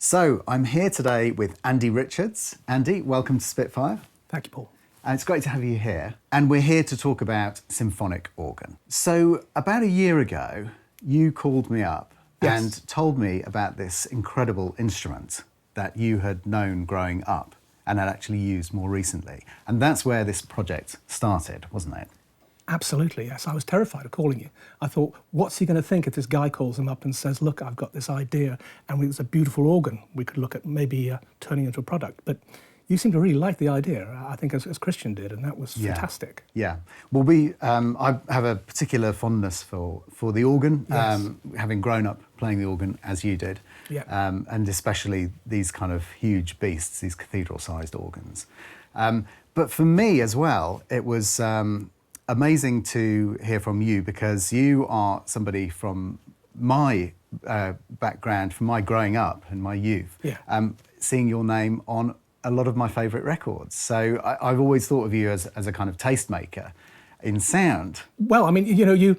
So I'm here today with Andy Richards. Andy, welcome to Spitfire. Thank you, Paul. And it's great to have you here. And we're here to talk about symphonic organ. So about a year ago, you called me up and told me about this incredible instrument that you had known growing up and had actually used more recently. And that's where this project started, wasn't it? Absolutely, yes. I was terrified of calling you. I thought, what's he going to think if this guy calls him up and says, look, I've got this idea and it's a beautiful organ we could look at maybe turning into a product. But you seem to really like the idea, I think, as Christian did, and that was fantastic. Yeah. Well, I have a particular fondness for the organ, having grown up playing the organ as you did, and especially these kind of huge beasts, these cathedral-sized organs. But for me as well, it was amazing to hear from you because you are somebody from my background, from my growing up and my youth, seeing your name on a lot of my favourite records. So I've always thought of you as a kind of tastemaker in sound. Well, I mean,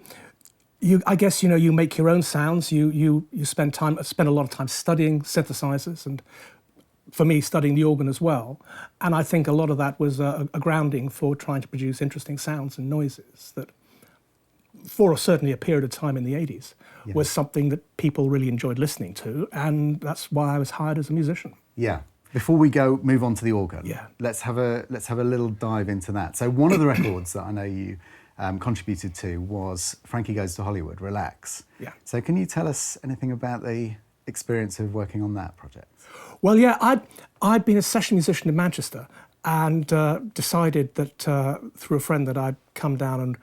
I guess you make your own sounds. You spend a lot of time studying synthesizers, and for me, studying the organ as well. And I think a lot of that was a grounding for trying to produce interesting sounds and noises that, for certainly a period of time in the 80s, was something that people really enjoyed listening to, and that's why I was hired as a musician. Yeah. Before we move on to the organ, let's have a little dive into that. So one of the records that I know you contributed to was Frankie Goes to Hollywood, Relax. Yeah. So can you tell us anything about the experience of working on that project? Well, yeah, I'd been a session musician in Manchester and decided that through a friend that I'd come down and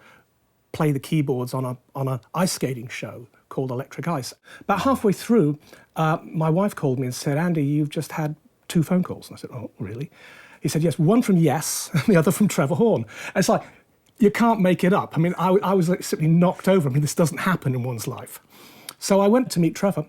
play the keyboards on an ice skating show called Electric Ice. About halfway through, my wife called me and said, Andy, you've just had 2 phone calls. And I said, oh, really? He said, yes, one from Yes and the other from Trevor Horn. And it's like, you can't make it up. I mean, I was like simply knocked over. I mean, this doesn't happen in one's life. So I went to meet Trevor,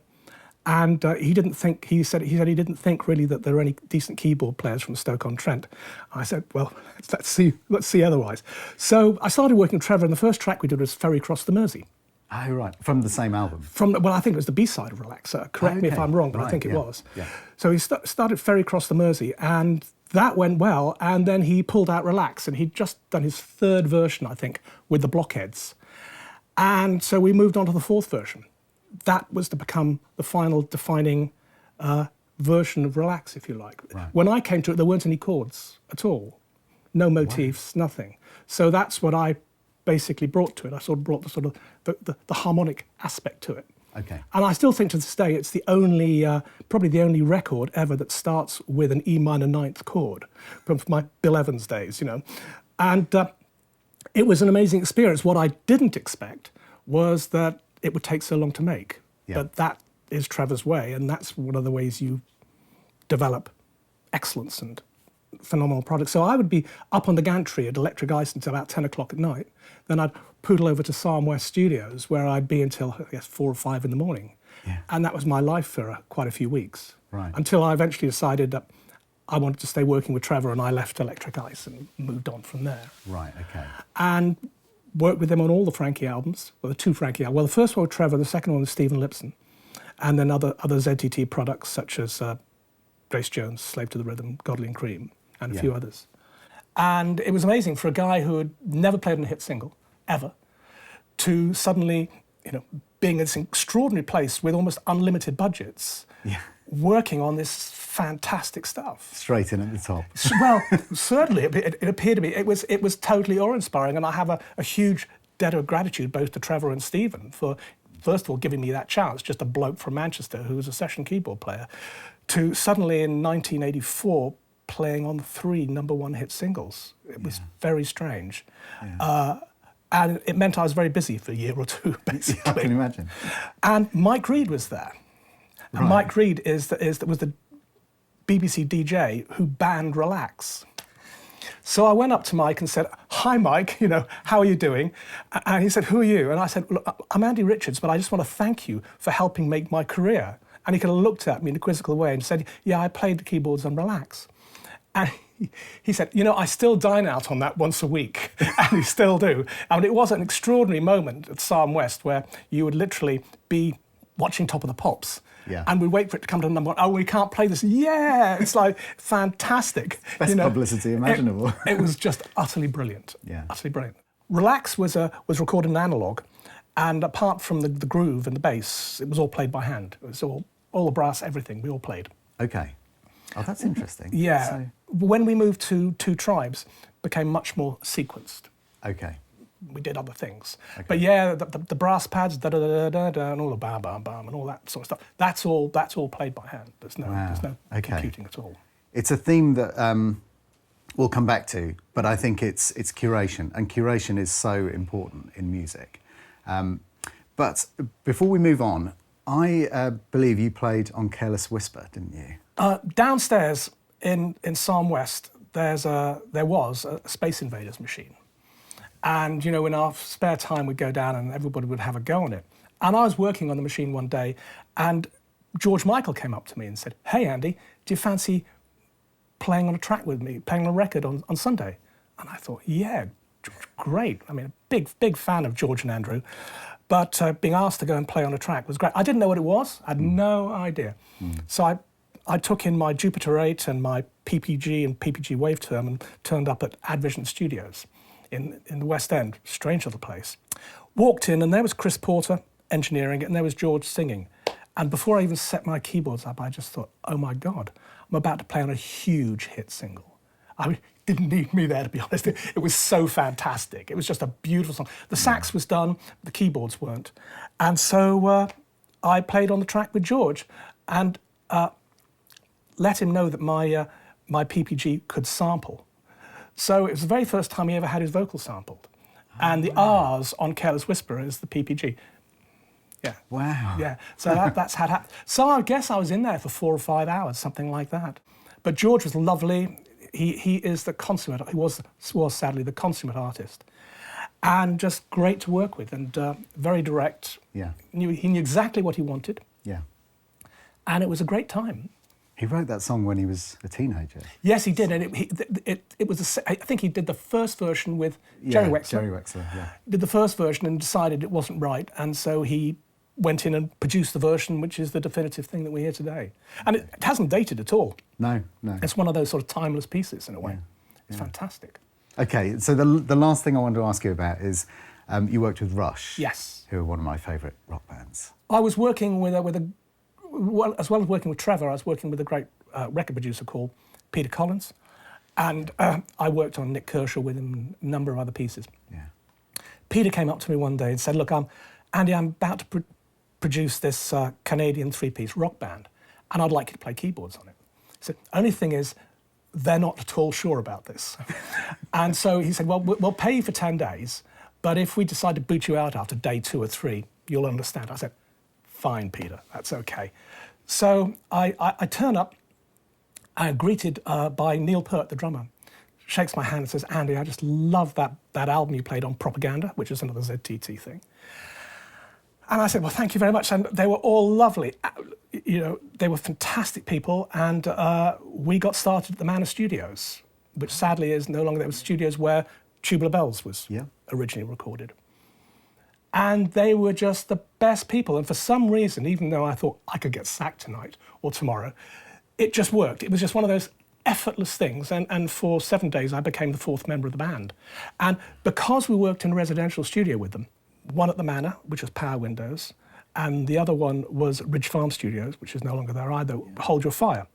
and he said he didn't think really that there were any decent keyboard players from Stoke-on-Trent. I said, well, let's see otherwise. So I started working with Trevor, and the first track we did was Ferry Across the Mersey. Oh, right. From the same album? Well, I think it was the B-side of Relax. Correct me if I'm wrong, but I think it was. Yeah. So he started Ferry Across the Mersey, and that went well, and then he pulled out Relax, and he'd just done his 3rd version, I think, with the Blockheads. And so we moved on to the 4th version. That was to become the final defining version of Relax, if you like. Right. When I came to it, there weren't any chords at all. No motifs, nothing. So that's what I basically brought to it. I sort of brought the harmonic aspect to it. Okay. And I still think to this day it's the only, probably the only record ever that starts with an E minor 9th chord from my Bill Evans days, And it was an amazing experience. What I didn't expect was that it would take so long to make. Yeah. But that is Trevor's way, and that's one of the ways you develop excellence and phenomenal products. So I would be up on the gantry at Electric Ice until about 10 o'clock at night. Then I'd poodle over to Psalm West Studios, where I'd be until, I guess, 4 or 5 in the morning. Yeah. And that was my life for quite a few weeks. Right. Until I eventually decided that I wanted to stay working with Trevor, and I left Electric Ice and moved on from there. Right, okay. And worked with him on all the Frankie albums, well, the 2 Frankie albums. Well, the first one with Trevor, the second one with Stephen Lipson, and then other ZTT products such as Grace Jones, Slave to the Rhythm, Godly and Cream, and a few others. And it was amazing for a guy who had never played on a hit single, ever, to suddenly, being in this extraordinary place with almost unlimited budgets, working on this fantastic stuff. Straight in at the top. Well, certainly, it appeared to me, it was totally awe-inspiring, and I have a huge debt of gratitude both to Trevor and Stephen for, first of all, giving me that chance, just a bloke from Manchester who was a session keyboard player, to suddenly in 1984 playing on 3 #1 hit singles. It was very strange. Yeah. And it meant I was very busy for a year or 2, basically. I can imagine. And Mike Reid was there. And Mike Reid was the BBC DJ who banned Relax. So I went up to Mike and said, hi, Mike, how are you doing? And he said, who are you? And I said, look, I'm Andy Richards, but I just want to thank you for helping make my career. And he kind of looked at me in a quizzical way and said, yeah, I played the keyboards on Relax. And he said, I still dine out on that once a week, and you still do. And it was an extraordinary moment at Psalm West where you would literally be watching Top of the Pops, Yeah. And we wait for it to come to number one. Oh, we can't play this. Yeah, it's like fantastic. Best publicity imaginable. It was just utterly brilliant. Yeah. Utterly brilliant. Relax was recorded in analog, and apart from the groove and the bass, it was all played by hand. It was all the brass, everything. We all played. Okay. Oh, that's interesting. Yeah. So, when we moved to Two Tribes, it became much more sequenced. okay. We did other things. Okay. But yeah, the brass pads, da da da da da, and all the bam bam bam, and all that sort of stuff. That's all played by hand. There's no Okay. computing at all. It's a theme that we'll come back to, but I think it's curation, and curation is so important in music. But before we move on, I believe you played on Careless Whisper, didn't you? Downstairs in Psalm West, there was a Space Invaders machine. And, you know, in our spare time, we'd go down and everybody would have a go on it. And I was working on the machine one day, and George Michael came up to me and said, "Hey, Andy, do you fancy playing on a track with me, playing on a record on Sunday?" And I thought, yeah, great. I mean, a big fan of George and Andrew. But being asked to go and play on a track was great. I didn't know what it was. I had no idea. So I took in my Jupiter 8 and my PPG and PPG Waveterm and turned up at Advision Studios in the West End, strange little place. Walked in, and there was Chris Porter engineering it, and there was George singing. And before I even set my keyboards up, I just thought, oh my God, I'm about to play on a huge hit single. I mean, didn't need me there, to be honest. It was so fantastic. It was just a beautiful song. The sax was done, the keyboards weren't. And so I played on the track with George and let him know that my PPG could sample. So it was the very first time he ever had his vocal sampled. And the R's on Careless Whisper is the PPG. Yeah. Wow. Yeah. So that's how it happened. So I guess I was in there for 4 or 5 hours, something like that. But George was lovely. He is the consummate, he was sadly the consummate artist. And just great to work with, and very direct. Yeah. He knew exactly what he wanted. Yeah. And it was a great time. He wrote that song when he was a teenager. Yes, he did, and it was. I think he did the first version with Jerry Wexler. Jerry Wexler, yeah. Did the first version and decided it wasn't right, and so he went in and produced the version, which is the definitive thing that we hear today. And it hasn't dated at all. No. It's one of those sort of timeless pieces in a way. Yeah. It's fantastic. Okay, so the last thing I wanted to ask you about is you worked with Rush. Yes. Who are one of my favourite rock bands. I was working with as well as working with Trevor, I was working with a great record producer called Peter Collins, and I worked on Nick Kershaw with him, a number of other pieces. Yeah. Peter came up to me one day and said, "Look, Andy, I'm about to produce this Canadian 3-piece rock band, and I'd like you to play keyboards on it." He said, "Only thing is, they're not at all sure about this." And so he said, "Well, we'll pay you for 10 days, but if we decide to boot you out after day 2 or 3, you'll understand." I said, "Fine, Peter, that's okay." So I turn up, greeted by Neil Peart, the drummer, shakes my hand and says, "Andy, I just love that album you played on Propaganda," which is another ZTT thing. And I said, "Well, thank you very much." And they were all lovely. You know, they were fantastic people. And we got started at the Manor Studios, which sadly is no longer there. It was studios where Tubular Bells was originally recorded. And they were just the best people. And for some reason, even though I thought I could get sacked tonight or tomorrow, it just worked. It was just one of those effortless things. And for 7 days, I became the 4th member of the band. And because we worked in a residential studio with them, one at the Manor, which was Power Windows, and the other one was Ridge Farm Studios, which is no longer there either, Hold Your Fire.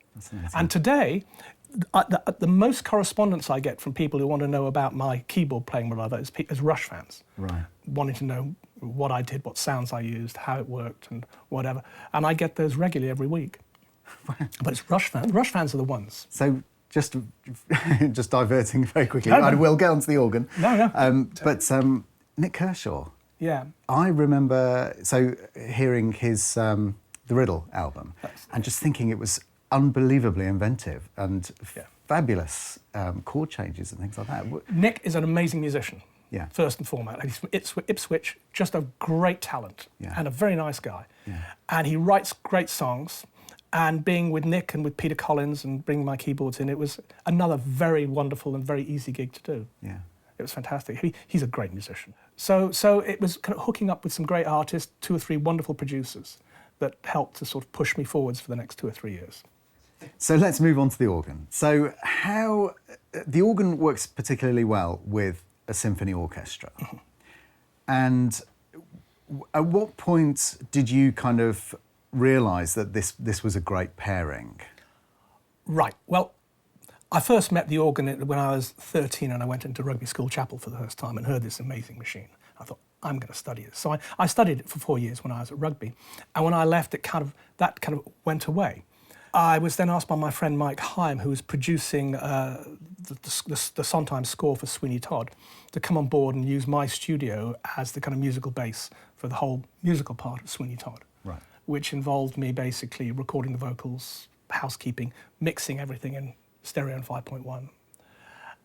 And today, the most correspondence I get from people who want to know about my keyboard playing with others is Rush fans. Right. Wanting to know what I did, what sounds I used, how it worked, and whatever. And I get those regularly every week. But it's Rush fans. Rush fans are the ones. So just diverting very quickly. No. I will get onto the organ. No. But Nick Kershaw. Yeah. I remember hearing his The Riddle album and just thinking it was unbelievably inventive and fabulous chord changes and things like that. Nick is an amazing musician. Yeah. First and foremost. He's from Ipswich, just a great talent and a very nice guy. Yeah. And he writes great songs. And being with Nick and with Peter Collins and bringing my keyboards in, it was another very wonderful and very easy gig to do. Yeah. It was fantastic. He's a great musician. So it was kind of hooking up with some great artists, 2 or 3 wonderful producers, that helped to sort of push me forwards for the next 2 or 3 years. So let's move on to the organ. So how the organ works particularly well with a symphony orchestra. Mm-hmm. And at what point did you kind of realise that this was a great pairing? Right. Well, I first met the organ when I was 13 and I went into Rugby School Chapel for the first time and heard this amazing machine. I thought, I'm going to study it. So I studied it for 4 years when I was at rugby. And when I left, that kind of went away. I was then asked by my friend Mike Hyam, who was producing the Sondheim score for Sweeney Todd, to come on board and use my studio as the kind of musical base for the whole musical part of Sweeney Todd, right, which involved me basically recording the vocals, housekeeping, mixing everything in stereo and 5.1.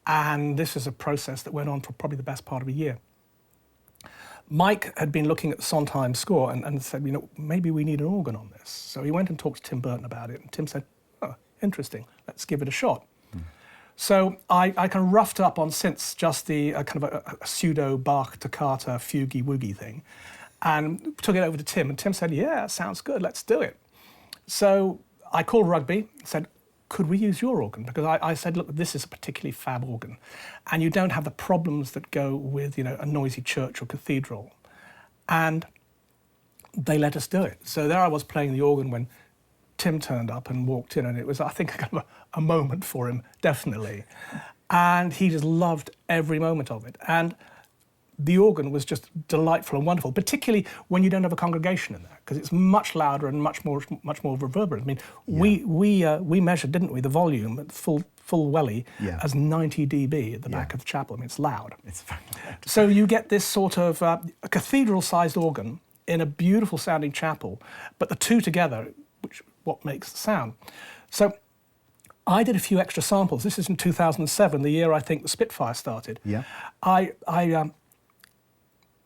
And this is a process that went on for probably the best part of a year. Mike had been looking at the Sondheim score and said, maybe we need an organ on this. So he went and talked to Tim Burton about it, and Tim said, oh, interesting, let's give it a shot. So I kind of roughed up on synths just the kind of a pseudo Bach toccata fugy woogie thing, and took it over to Tim, and Tim said, yeah, sounds good, let's do it. So I called Rugby, said, could we use your organ? Because I said, look, this is a particularly fab organ, and you don't have the problems that go with, a noisy church or cathedral. And they let us do it. So there I was playing the organ when Tim turned up and walked in, and it was, I think, kind of a moment for him, definitely. And he just loved every moment of it. And the organ was just delightful and wonderful, particularly when you don't have a congregation in there, because it's much louder and much more reverberant. I mean, we measured, didn't we, the volume at full welly as 90 dB at the back of the chapel. I mean, it's loud. It's very loud. So you get this sort of a cathedral-sized organ in a beautiful sounding chapel, but the two together, which what makes the sound. So I did a few extra samples. This is in 2007, the year I think the Spitfire started. Yeah. I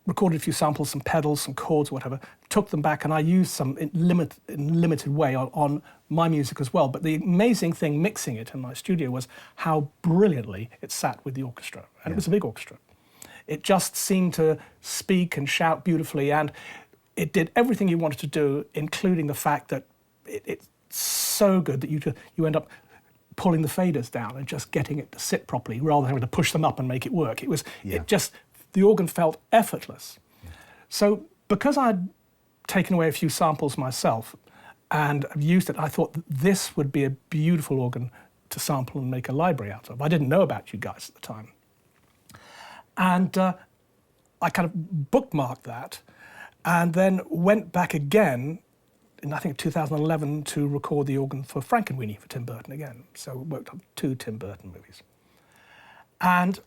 recorded a few samples, some pedals, some chords, whatever, took them back, and I used some in limited way on my music as well. But the amazing thing mixing it in my studio was how brilliantly it sat with the orchestra. And it was a big orchestra. It just seemed to speak and shout beautifully, and it did everything you wanted to do, including the fact that it's so good that you end up pulling the faders down and just getting it to sit properly rather than having to push them up and make it work. The organ felt effortless. Yeah. So because I'd taken away a few samples myself and used it, I thought that this would be a beautiful organ to sample and make a library out of. I didn't know about you guys at the time. And I kind of bookmarked that and then went back again in, I think, 2011 to record the organ for Frankenweenie for Tim Burton again. So worked on 2 Tim Burton movies. And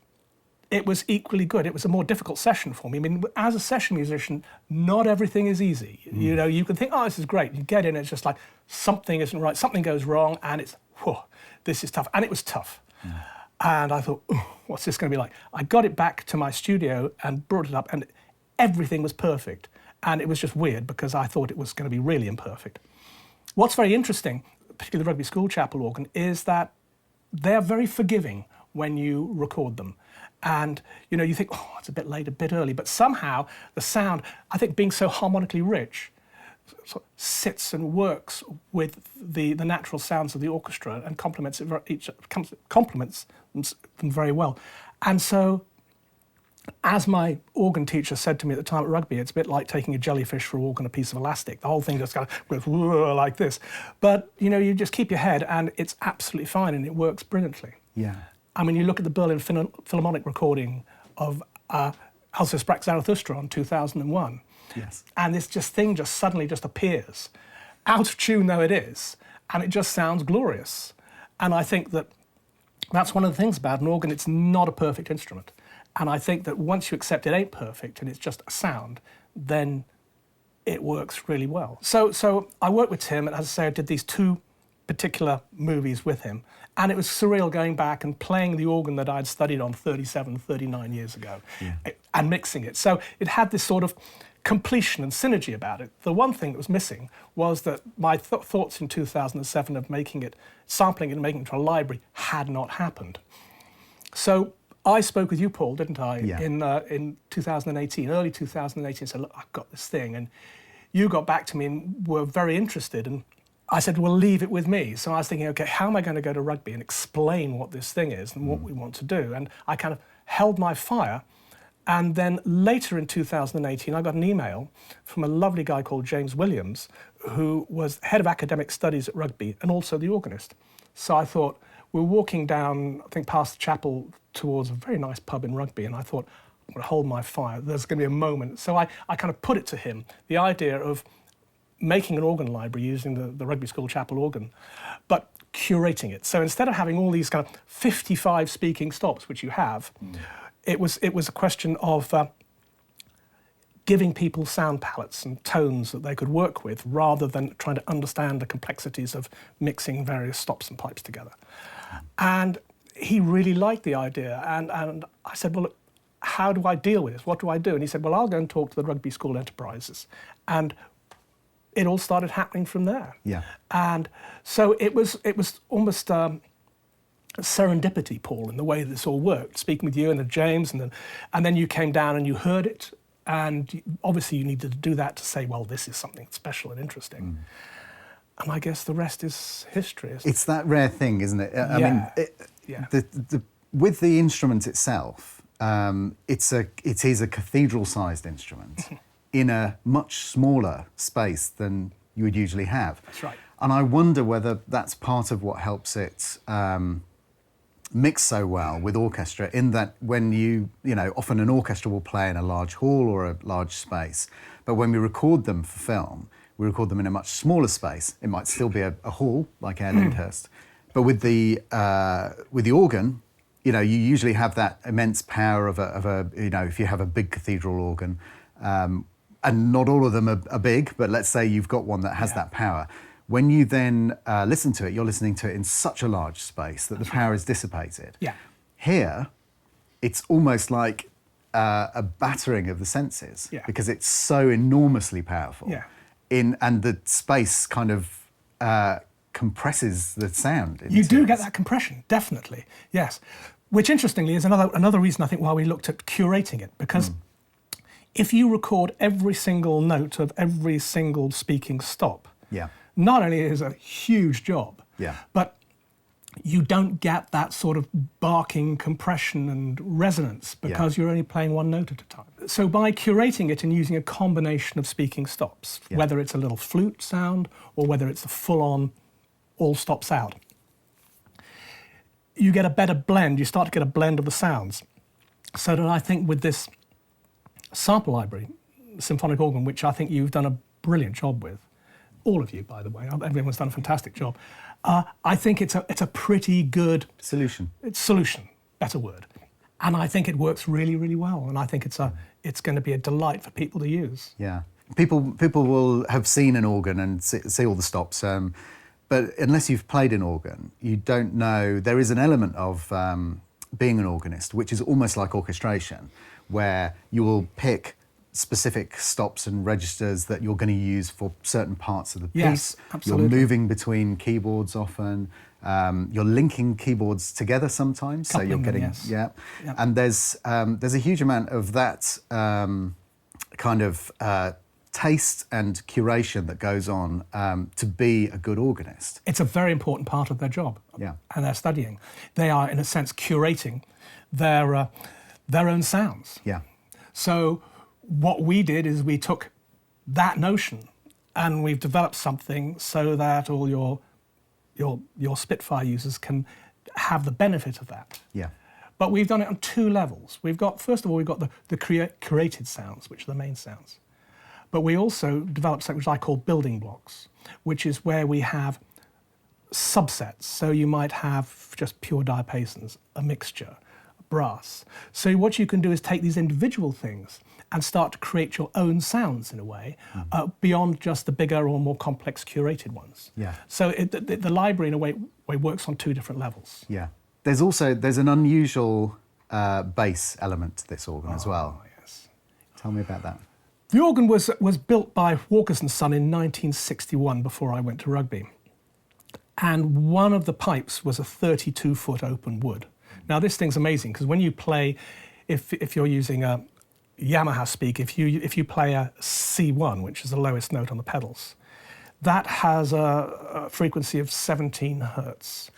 it was equally good. It was a more difficult session for me. I mean, as a session musician, not everything is easy. You can think, oh, this is great. You get in, it's just like something isn't right, something goes wrong, and it's, whoa, this is tough. And it was tough. And I thought, what's this going to be like? I got it back to my studio and brought it up, and everything was perfect. And it was just weird because I thought it was going to be really imperfect. What's very interesting, particularly the Rugby School Chapel organ, is that they're very forgiving when you record them. And, you think, oh, it's a bit late, a bit early, but somehow the sound, I think being so harmonically rich, sort of sits and works with the natural sounds of the orchestra and complements them very well. And so, as my organ teacher said to me at the time at rugby, it's a bit like taking a jellyfish for a walk on a piece of elastic. The whole thing just kind of goes like this. But, you just keep your head and it's absolutely fine and it works brilliantly. Yeah. I mean, you look at the Berlin Philharmonic recording of Also Sprach Zarathustra on 2001. Yes. And this thing suddenly appears, out of tune though it is, and it just sounds glorious. And I think that's one of the things about an organ, it's not a perfect instrument. And I think that once you accept it ain't perfect and it's just a sound, then it works really well. So I worked with Tim, and as I say, I did these 2 particular movies with him. And it was surreal going back and playing the organ that I'd studied on 37, 39 years ago and mixing it. So it had this sort of completion and synergy about it. The one thing that was missing was that my thoughts in 2007 of sampling it and making it into a library had not happened. So I spoke with you, Paul, didn't I, in 2018, early 2018, said, look, I've got this thing. And you got back to me and were very interested, and I said, well, leave it with me. So I was thinking, okay, how am I going to go to rugby and explain what this thing is and what we want to do? And I kind of held my fire. And then later in 2018, I got an email from a lovely guy called James Williams, who was head of academic studies at rugby and also the organist. So I thought, we're walking down, I think, past the chapel towards a very nice pub in Rugby, and I thought, I'm going to hold my fire. There's going to be a moment. So I kind of put it to him, the idea of making an organ library using the Rugby School chapel organ, but curating it. So instead of having all these kind of 55 speaking stops, which you have, it was a question of giving people sound palettes and tones that they could work with, rather than trying to understand the complexities of mixing various stops and pipes together. And he really liked the idea. And I said, well, look, how do I deal with this? What do I do? And he said, well, I'll go and talk to the Rugby School Enterprises. And it all started happening from there. Yeah. And so it was almost serendipity, Paul, in the way this all worked, speaking with you and then James, and then you came down and you heard it, and obviously you needed to do that to say, well, this is something special and interesting. And I guess the rest is history. It's that rare thing, isn't it? I mean, with the instrument itself, it is a cathedral-sized instrument in a much smaller space than you would usually have. That's right. And I wonder whether that's part of what helps it mix so well with orchestra, in that when you know, often an orchestra will play in a large hall or a large space, but when we record them for film, we record them in a much smaller space. It might still be a hall, like Air Lyndhurst, but with the organ, you know, you usually have that immense power of a you know, if you have a big cathedral organ, and not all of them are big, but let's say you've got one that has that power. When you then listen to it, you're listening to it in such a large space that the power is dissipated. Yeah. Here, it's almost like a battering of the senses, because it's so enormously powerful. Yeah. And the space kind of compresses the sound. You do get that compression, definitely, yes. Which, interestingly, is another reason, I think, why we looked at curating it, because if you record every single note of every single speaking stop, not only is it a huge job, but you don't get that sort of barking compression and resonance, because you're only playing one note at a time. So by curating it and using a combination of speaking stops, whether it's a little flute sound or whether it's a full-on all stops out, you get a better blend. You start to get a blend of the sounds. So that I think with this sample library, Symphonic Organ, which I think you've done a brilliant job with, all of you, by the way, everyone's done a fantastic job. I think it's a pretty good solution. It's solution, better word, and I think it works really, really well. And I think it's going to be a delight for people to use. Yeah, people will have seen an organ and see all the stops, but unless you've played an organ, you don't know. There is an element of being an organist, which is almost like orchestration, where you will pick specific stops and registers that you're going to use for certain parts of the piece. Yes, absolutely. You're moving between keyboards often. You're linking keyboards together sometimes, Coupling so you're getting them, And there's a huge amount of that kind of taste and curation that goes on to be a good organist. It's a very important part of their job, and their studying. They are, in a sense, curating their own sounds. Yeah. So what we did is we took that notion and we've developed something so that all your Spitfire users can have the benefit of that. Yeah. But we've done it on two levels. First of all, we've got the curated sounds, which are the main sounds. But we also developed something which I call building blocks, which is where we have subsets. So you might have just pure diapasons, a mixture, brass. So what you can do is take these individual things and start to create your own sounds in a way, beyond just the bigger or more complex curated ones. Yeah. So the library in a way works on two different levels. Yeah. There's an unusual bass element to this organ as well. Yes. Tell me about that. The organ was built by Walkers and Son in 1961 before I went to rugby. And one of the pipes was a 32-foot open wood. Now this thing's amazing because when you play, if you're using a Yamaha speak, if you play a C1, which is the lowest note on the pedals, that has a frequency of 17 hertz.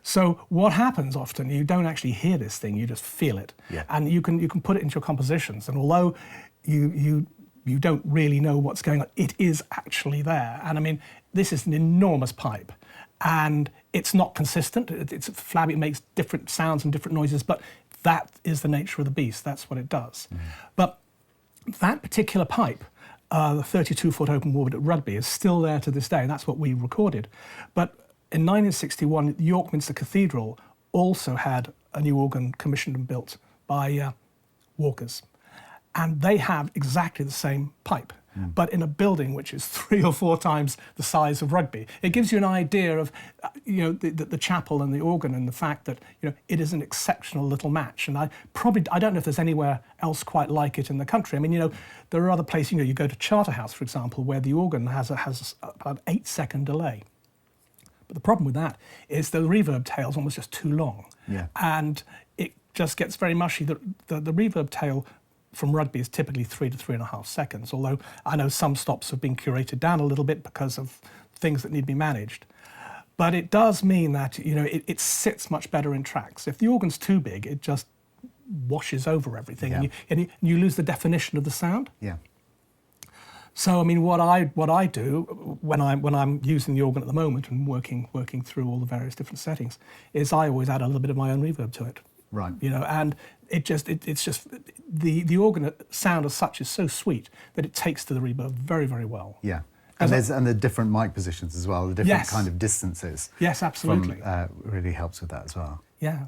So what happens often, you don't actually hear this thing, you just feel it. Yeah. And you can put it into your compositions, and although you don't really know what's going on, it is actually there. And I mean, this is an enormous pipe, and it's not consistent, it's flabby, it makes different sounds and different noises, but that is the nature of the beast, that's what it does. But that particular pipe, the 32-foot open wood at Rugby, is still there to this day, and that's what we recorded. But in 1961, York Minster Cathedral also had a new organ commissioned and built by Walkers. And they have exactly the same pipe, but in a building which is 3 or 4 times the size of Rugby. It gives you an idea of, the chapel and the organ, and the fact that, it is an exceptional little match. And I don't know if there's anywhere else quite like it in the country. I mean, there are other places, you go to Charterhouse, for example, where the organ has about 8-second delay. But the problem with that is the reverb tail's almost just too long. Yeah. And it just gets very mushy. The reverb tail from Rugby is typically 3 to 3.5 seconds, although I know some stops have been curated down a little bit because of things that need to be managed. But it does mean that, it sits much better in tracks. If the organ's too big, it just washes over everything, and you lose the definition of the sound. Yeah. So I mean, what I do when I'm using the organ at the moment and working through all the various different settings is I always add a little bit of my own reverb to it. Right. And it's just the organ sound as such is so sweet that it takes to the reverb very, very well. Yeah. And the different mic positions as well, the different kind of distances. Yes, absolutely. Really helps with that as well. Yeah.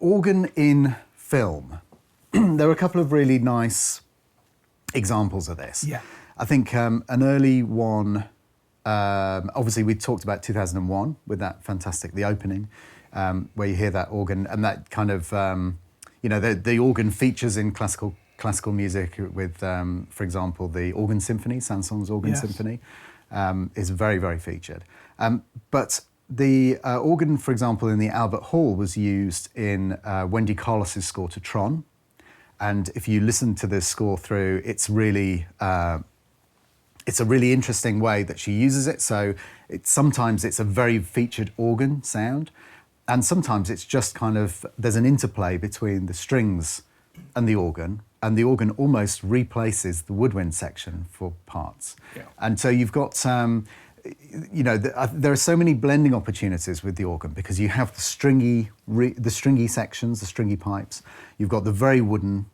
Organ in film. There are a couple of really nice examples of this. Yeah. I think an early one, obviously we talked about 2001 with that fantastic, the opening, where you hear that organ, and that kind of, the organ features in classical music with, for example, the organ symphony, Saint-Saëns organ symphony, is very, very featured. But the organ, for example, in the Albert Hall was used in Wendy Carlos's score to Tron. And if you listen to this score through, it's a really interesting way that she uses it. So sometimes it's a very featured organ sound, and sometimes it's just kind of, there's an interplay between the strings and the organ almost replaces the woodwind section for parts. Yeah. And so you've got, there are so many blending opportunities with the organ, because you have the stringy sections, the stringy pipes, you've got the very wooden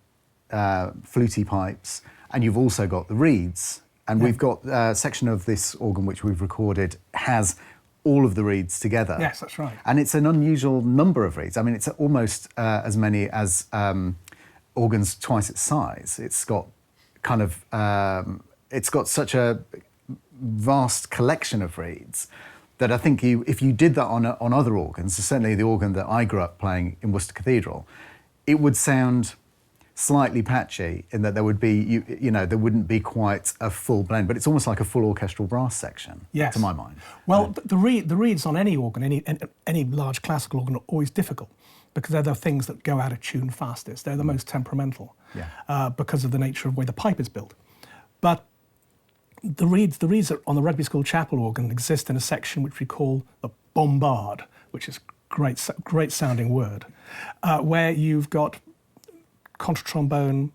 fluty pipes, and you've also got the reeds. And we've got a section of this organ which we've recorded has all of the reeds together. Yes, that's right. And it's an unusual number of reeds. I mean, it's almost as many as organs twice its size. It's got kind of, it's got such a vast collection of reeds that I think if you did that on other organs, certainly the organ that I grew up playing in Worcester Cathedral, it would sound slightly patchy in that there would be, there wouldn't be quite a full blend, but it's almost like a full orchestral brass section, to my mind. Well, the reeds on any organ, any large classical organ, are always difficult, because they're the things that go out of tune fastest. They're the most temperamental, because of the nature of the way the pipe is built. But the reeds on the Rugby School chapel organ exist in a section which we call the bombard, which is great sounding word, where you've got contratrombone,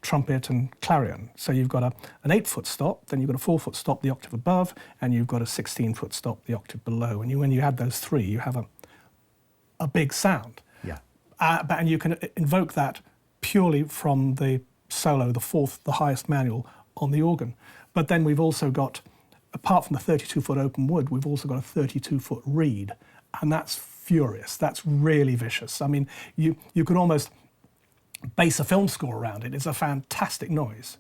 trumpet and clarion. So you've got an 8-foot stop, then you've got a 4-foot stop the octave above, and you've got a 16-foot stop the octave below. And when you add those three, you have a big sound. Yeah. And you can invoke that purely from the solo, the highest manual on the organ. But then we've also got, apart from the 32-foot open wood, we've also got a 32-foot reed, and that's furious. That's really vicious. I mean, you could almost base a film score around it. It's a fantastic noise.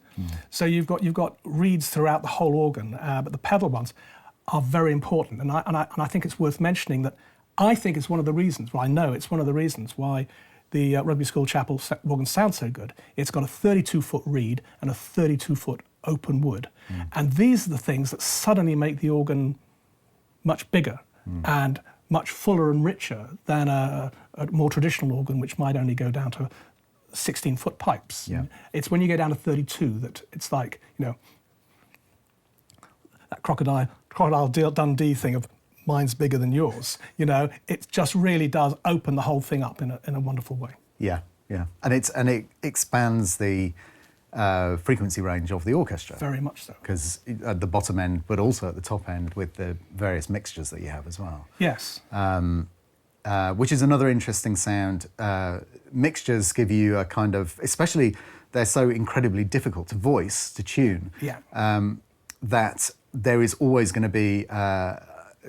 So you've got reeds throughout the whole organ, but the pedal ones are very important. And I think it's worth mentioning that I think it's one of the reasons, well, I know it's one of the reasons why the Rugby School chapel organ sounds so good. It's got a 32-foot reed and a 32-foot open wood. And these are the things that suddenly make the organ much bigger and much fuller and richer than a more traditional organ, which might only go down to 16-foot pipes. Yeah. It's when you go down to 32 that it's like, that crocodile Dundee thing of mine's bigger than yours. It just really does open the whole thing up in a wonderful way. Yeah, yeah, and it expands the frequency range of the orchestra. Very much so. Because at the bottom end, but also at the top end, with the various mixtures that you have as well. Yes. Which is another interesting sound. Mixtures give you a kind of, especially they're so incredibly difficult to voice, to tune, that there is always going to be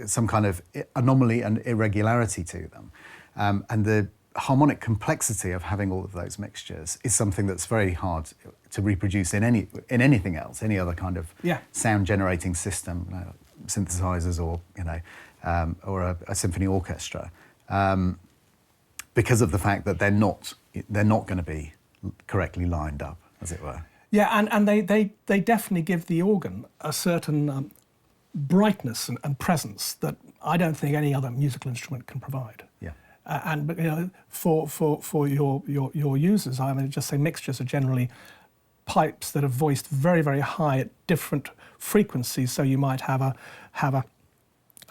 some kind of anomaly and irregularity to them. And the harmonic complexity of having all of those mixtures is something that's very hard to reproduce in anything else, any other kind of sound generating system, synthesizers or a symphony orchestra, because of the fact that they're not going to be correctly lined up, as it were. Yeah, and they definitely give the organ a certain brightness and presence that I don't think any other musical instrument can provide. Yeah. But for your users, I mean, just say mixtures are generally pipes that are voiced very, very high at different frequencies. So you might have an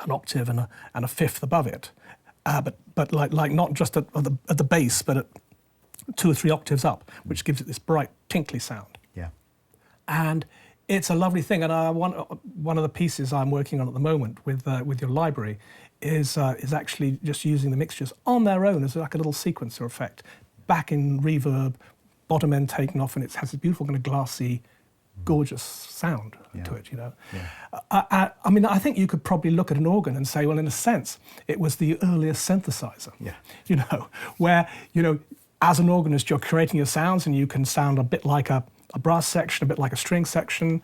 octave and a fifth above it, but like not just at the bass, but at 2 or 3 octaves up, which gives it this bright, tinkly sound. Yeah. And it's a lovely thing. And one of the pieces I'm working on at the moment with your library is actually just using the mixtures on their own as like a little sequencer effect, back in reverb, bottom end taken off, and it has a beautiful kind of glassy, gorgeous sound to it, Yeah. I mean, I think you could probably look at an organ and say, well, in a sense, it was the earliest synthesizer. Yeah. Where, as an organist, you're creating your sounds and you can sound a bit like a brass section, a bit like a string section,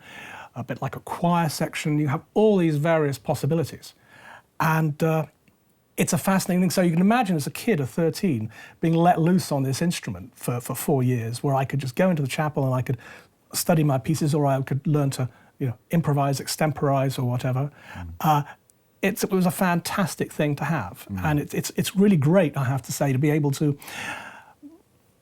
a bit like a choir section. You have all these various possibilities. And it's a fascinating thing. So you can imagine as a kid of 13 being let loose on this instrument for 4 years, where I could just go into the chapel and I could study my pieces, or I could learn to improvise, extemporize, or whatever. It was a fantastic thing to have. And it's really great, I have to say, to be able to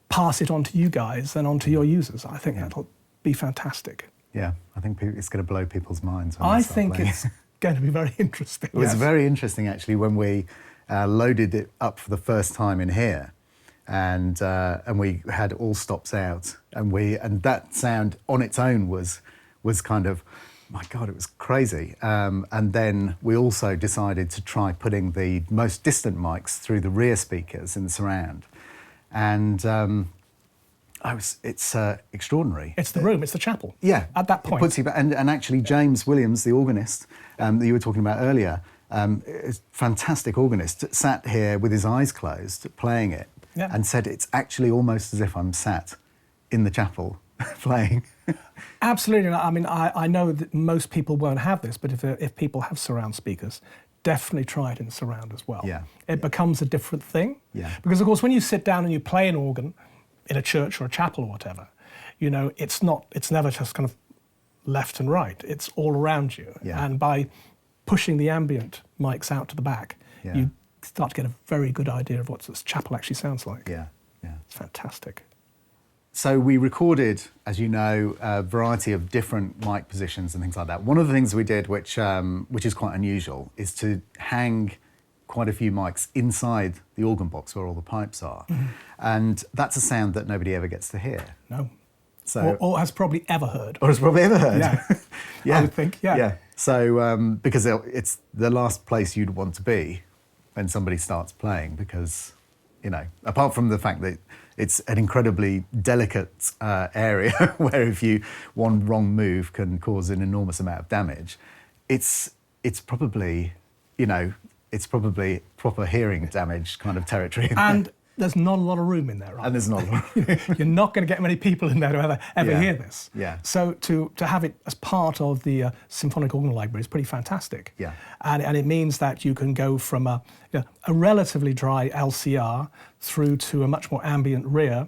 pass it on to you guys and on to your users. I think that'll be fantastic. Yeah, I think it's going to blow people's minds. I think it's going to be very interesting. It was very interesting, actually, when we loaded it up for the first time in here, and we had all stops out, and that sound on its own was kind of, my God, it was crazy. And then we also decided to try putting the most distant mics through the rear speakers in the surround. And it's extraordinary. It's the room, it's the chapel. Yeah. At that point. It puts you back, and actually James Williams, the organist that you were talking about earlier, is a fantastic organist, sat here with his eyes closed playing it and said it's actually almost as if I'm sat in the chapel playing. Absolutely. I mean, I know that most people won't have this, but if people have surround speakers, definitely try it in surround as well. Yeah. It becomes a different thing. Yeah. Because, of course, when you sit down and you play an organ in a church or a chapel or whatever, it's never just kind of left and right. It's all around you. Yeah. And by pushing the ambient mics out to the back, you start to get a very good idea of what this chapel actually sounds like. Yeah, yeah. It's fantastic. So we recorded, as you know, a variety of different mic positions and things like that. One of the things we did, which is quite unusual, is to hang quite a few mics inside the organ box where all the pipes are. Mm-hmm. And that's a sound that nobody ever gets to hear. No. So, or has probably ever heard. Or has probably ever heard. Yeah. Yeah. I would think, yeah. So, because it's the last place you'd want to be when somebody starts playing, because, apart from the fact that it's an incredibly delicate area where if one wrong move can cause an enormous amount of damage, it's probably proper hearing damage kind of territory. And there's not a lot of room in there, right? And there's not a lot of room. You're not going to get many people in there to ever hear this. Yeah. So to have it as part of the Symphonic Organ Library is pretty fantastic. Yeah. And it means that you can go from a relatively dry LCR through to a much more ambient rear,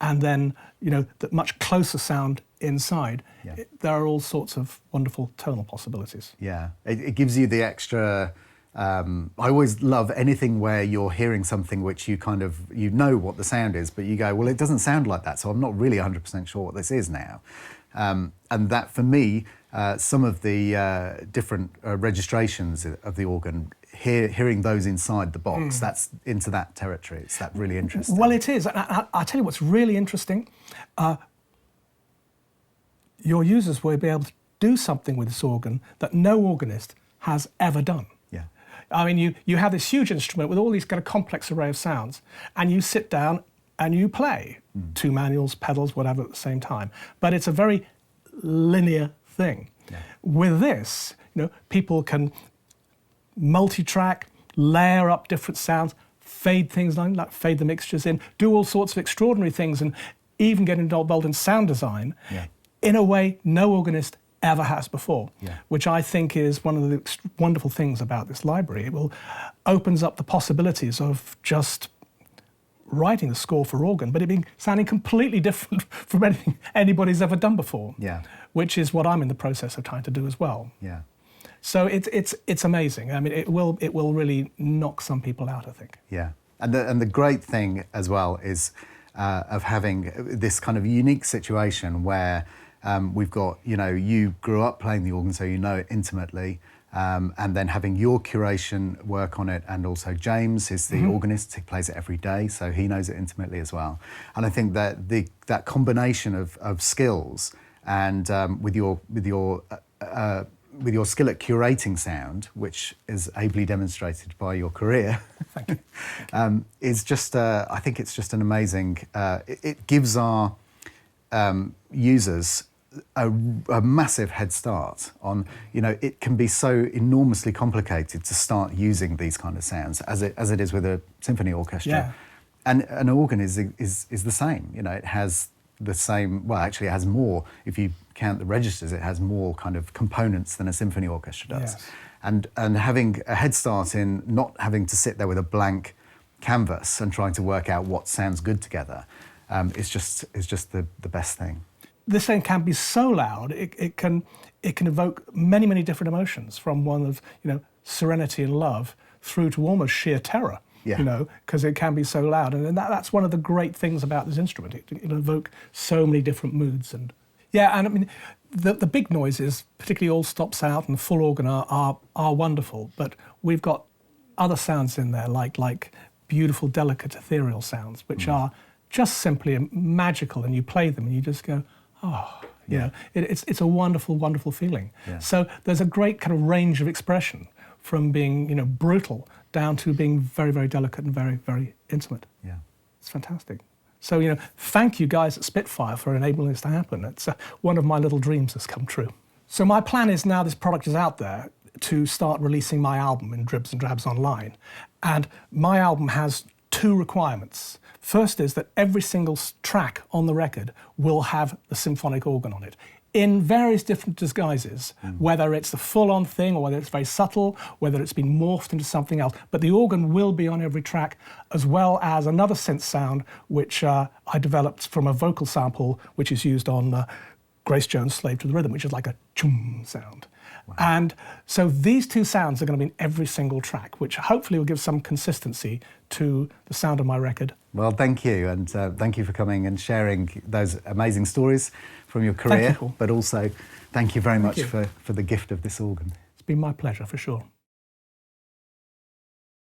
and then the much closer sound inside. There are all sorts of wonderful tonal possibilities. Yeah, it gives you the extra I always love anything where you're hearing something which you kind of, you know what the sound is, but you go, well, it doesn't sound like that, so I'm not really 100% sure what this is now. And that, for me, some of the different registrations of the organ, hearing those inside the box, that's into that territory. It's that really interesting. Well, it is. I'll tell you what's really interesting. Your users will be able to do something with this organ that no organist has ever done. Yeah. I mean, you have this huge instrument with all these kind of complex array of sounds, and you sit down and you play two manuals, pedals, whatever at the same time. But it's a very linear thing. Yeah. With this, people can multi-track, layer up different sounds, fade things like fade the mixtures in, do all sorts of extraordinary things, and even get involved in sound design in a way no organist ever has before, which I think is one of the wonderful things about this library. It opens up the possibilities of just writing a score for organ, but it being sounding completely different from anything anybody's ever done before, which is what I'm in the process of trying to do as well. Yeah. So it's amazing. I mean, it will really knock some people out, I think. Yeah, and the great thing as well is of having this kind of unique situation where we've got, you grew up playing the organ, so you know it intimately, and then having your curation work on it, and also James is the organist, he plays it every day, so he knows it intimately as well. And I think that that combination of skills and with your skill at curating sound, which is ably demonstrated by your career, Thank you. is just, I think it's just an amazing, it gives our users a massive head start on, it can be so enormously complicated to start using these kind of sounds as it is with a symphony orchestra. Yeah. And an organ is the same, it has the same, well, actually it has more, if you count the registers, it has more kind of components than a symphony orchestra does. Yes. And having a head start in not having to sit there with a blank canvas and trying to work out what sounds good together is just the best thing. This thing can be so loud, it can evoke many, many different emotions, from one of serenity and love through to almost sheer terror. Because it can be so loud, and that's one of the great things about this instrument. It can evoke so many different moods, and I mean, the big noises, particularly all stops out and full organ, are wonderful. But we've got other sounds in there, like beautiful, delicate, ethereal sounds, which are just simply magical, and you play them and you just go, oh. It's a wonderful, wonderful feeling. Yeah. So there's a great kind of range of expression, from being brutal down to being very, very delicate and very, very intimate. Yeah, it's fantastic. So thank you guys at Spitfire for enabling this to happen. It's one of my little dreams has come true. So my plan is, now this product is out there, to start releasing my album in dribs and drabs online. And my album has two requirements. First is that every single track on the record will have the symphonic organ on it, in various different disguises, whether it's the full-on thing or whether it's very subtle, whether it's been morphed into something else. But the organ will be on every track, as well as another synth sound, which I developed from a vocal sample, which is used on Grace Jones' Slave to the Rhythm, which is like a chum sound. Wow. And so these two sounds are going to be in every single track, which hopefully will give some consistency to the sound of my record. Well, thank you, and thank you for coming and sharing those amazing stories from your career, you. but also thank you very much for the gift of this organ. It's been my pleasure, for sure.